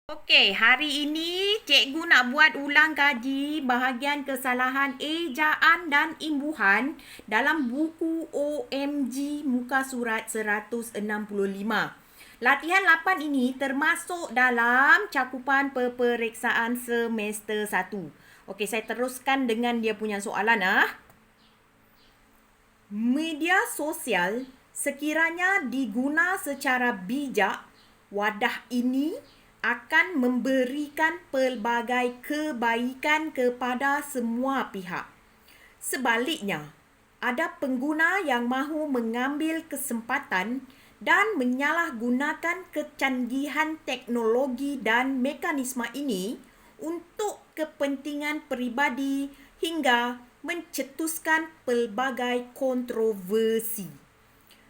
Okey, hari ini cikgu nak buat ulang kaji bahagian kesalahan ejaan dan imbuhan dalam buku OMG muka surat 165. Latihan 8 ini termasuk dalam cakupan peperiksaan semester 1. Okey, saya teruskan dengan dia punya soalan Media sosial sekiranya diguna secara bijak, wadah ini akan memberikan pelbagai kebaikan kepada semua pihak. Sebaliknya, ada pengguna yang mahu mengambil kesempatan dan menyalahgunakan kecanggihan teknologi dan mekanisme ini untuk kepentingan peribadi hingga mencetuskan pelbagai kontroversi.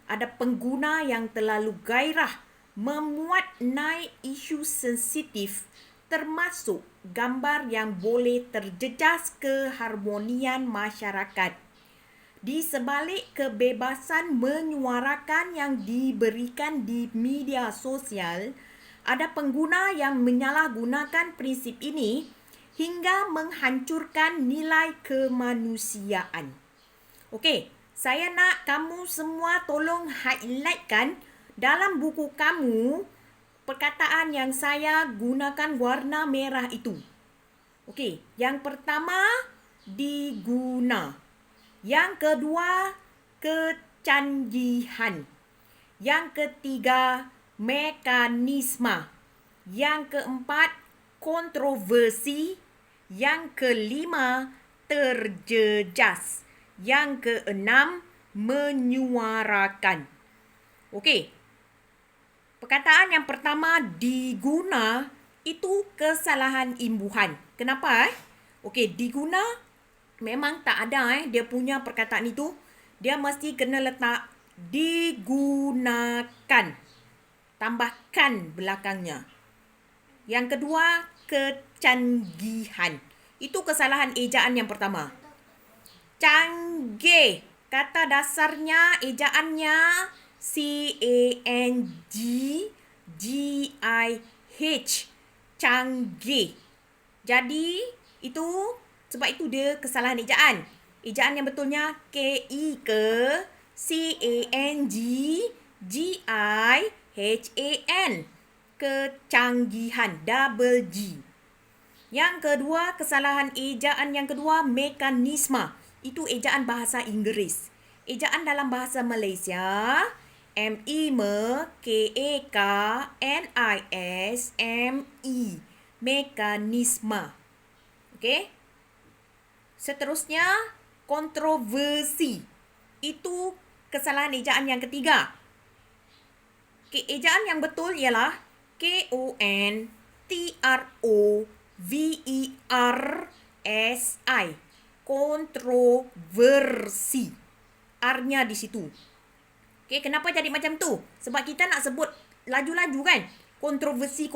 Ada pengguna yang terlalu gairah memuat naik isu sensitif termasuk gambar yang boleh terjejas keharmonian masyarakat. Di sebalik kebebasan menyuarakan yang diberikan di media sosial, ada pengguna yang menyalahgunakan prinsip ini hingga menghancurkan nilai kemanusiaan. Okey, saya nak kamu semua tolong highlightkan dalam buku kamu perkataan yang saya gunakan warna merah itu. Okey, yang pertama diguna. Yang kedua kecanggihan. Yang ketiga mekanisme. Yang keempat kontroversi. Yang kelima terjejas. Yang keenam menyuarakan. Okey. Perkataan yang pertama diguna itu kesalahan imbuhan. Kenapa Okey, diguna memang tak ada dia punya perkataan itu. Dia mesti kena letak digunakan. Tambahkan belakangnya. Yang kedua kecanggihan. Itu kesalahan ejaan yang pertama. Canggih. Kata dasarnya ejaannya C-A-N-G-G-I-H. Canggih. Jadi, itu sebab itu dia kesalahan ejaan. Ejaan yang betulnya K-I ke C-A-N-G-G-I-H-A-N. Kecanggihan. Double G. Yang kedua, kesalahan ejaan yang kedua, mekanisme. Itu ejaan bahasa Inggeris. Ejaan dalam bahasa Malaysia, M-E-M-E, K-A-N-I-S-M-E. Mekanisme. Okey? Seterusnya, kontroversi. Itu kesalahan ejaan yang ketiga. Ejaan yang betul ialah K-O-N-T-R-O-V-E-R-S-I. Kontroversi. R-nya di situ. Okey, kenapa jadi macam tu? Sebab kita nak sebut laju-laju kan? Kontroversi.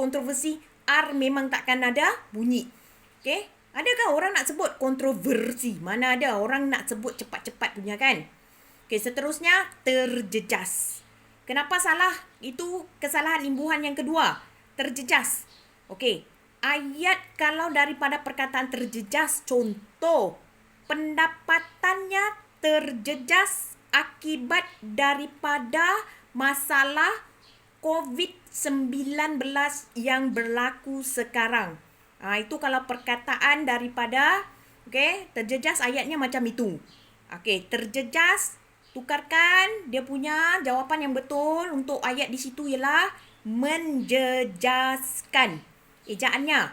R memang takkan ada bunyi. Okey? Adakah orang nak sebut kontroversi? Mana ada orang nak sebut cepat-cepat punya kan? Okey, seterusnya terjejas. Kenapa salah? Itu kesalahan imbuhan yang kedua. Terjejas. Okey. Ayat kalau daripada perkataan terjejas, contoh. Pendapatannya terjejas akibat daripada masalah COVID-19 yang berlaku sekarang. Itu kalau perkataan daripada terjejas ayatnya macam itu. Okey, terjejas tukarkan dia punya jawapan yang betul untuk ayat di situ ialah menjejaskan. Ejaannya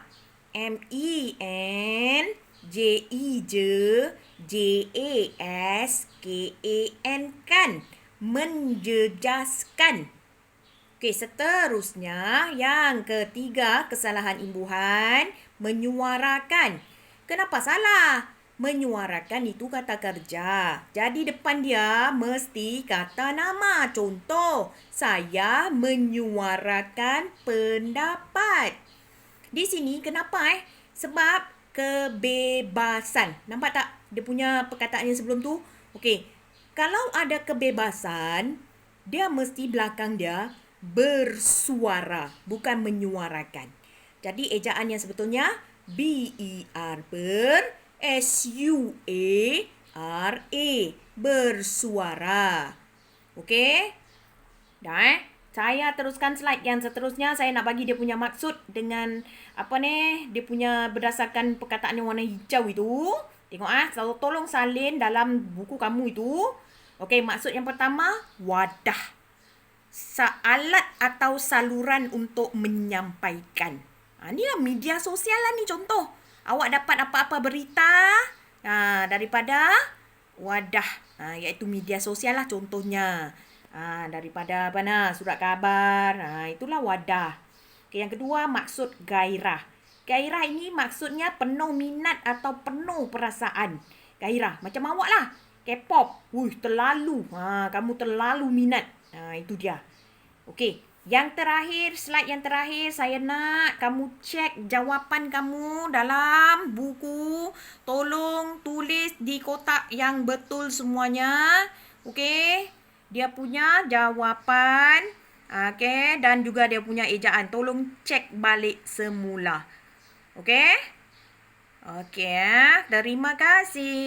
M-E-N-J-E-J-A-S-K-A-N kan. Menjejaskan. Okey, seterusnya yang ketiga kesalahan imbuhan menyuarakan. Kenapa salah? Menyuarakan itu kata kerja. Jadi depan dia mesti kata nama. Contoh, saya menyuarakan pendapat. Di sini kenapa Sebab kebebasan. Nampak tak dia punya perkataan yang sebelum tu? Okey. Kalau ada kebebasan, dia mesti belakang dia bersuara, bukan menyuarakan. Jadi ejaan yang sebetulnya BER bersuara, bersuara. Okey? Dah Saya teruskan slide yang seterusnya. Saya nak bagi dia punya maksud dengan dia punya berdasarkan perkataan yang warna hijau itu. Tengok tolong salin dalam buku kamu itu. Okey, maksud yang pertama, wadah. Alat atau saluran untuk menyampaikan. Inilah media sosial lah ni contoh. Awak dapat apa-apa berita daripada wadah, iaitu media sosial lah contohnya. Daripada surat khabar. Itulah wadah. Okay, yang kedua, maksud gairah. Gairah ini maksudnya penuh minat atau penuh perasaan. Gairah macam awak lah. K-pop. Terlalu. Kamu terlalu minat. Itu dia. Okey, yang terakhir, slide yang terakhir, saya nak kamu cek jawapan kamu dalam buku. Tolong tulis di kotak yang betul semuanya. Okey, dia punya jawapan. Okey, dan juga dia punya ejaan. Tolong cek balik semula. Okey? Okey, terima kasih.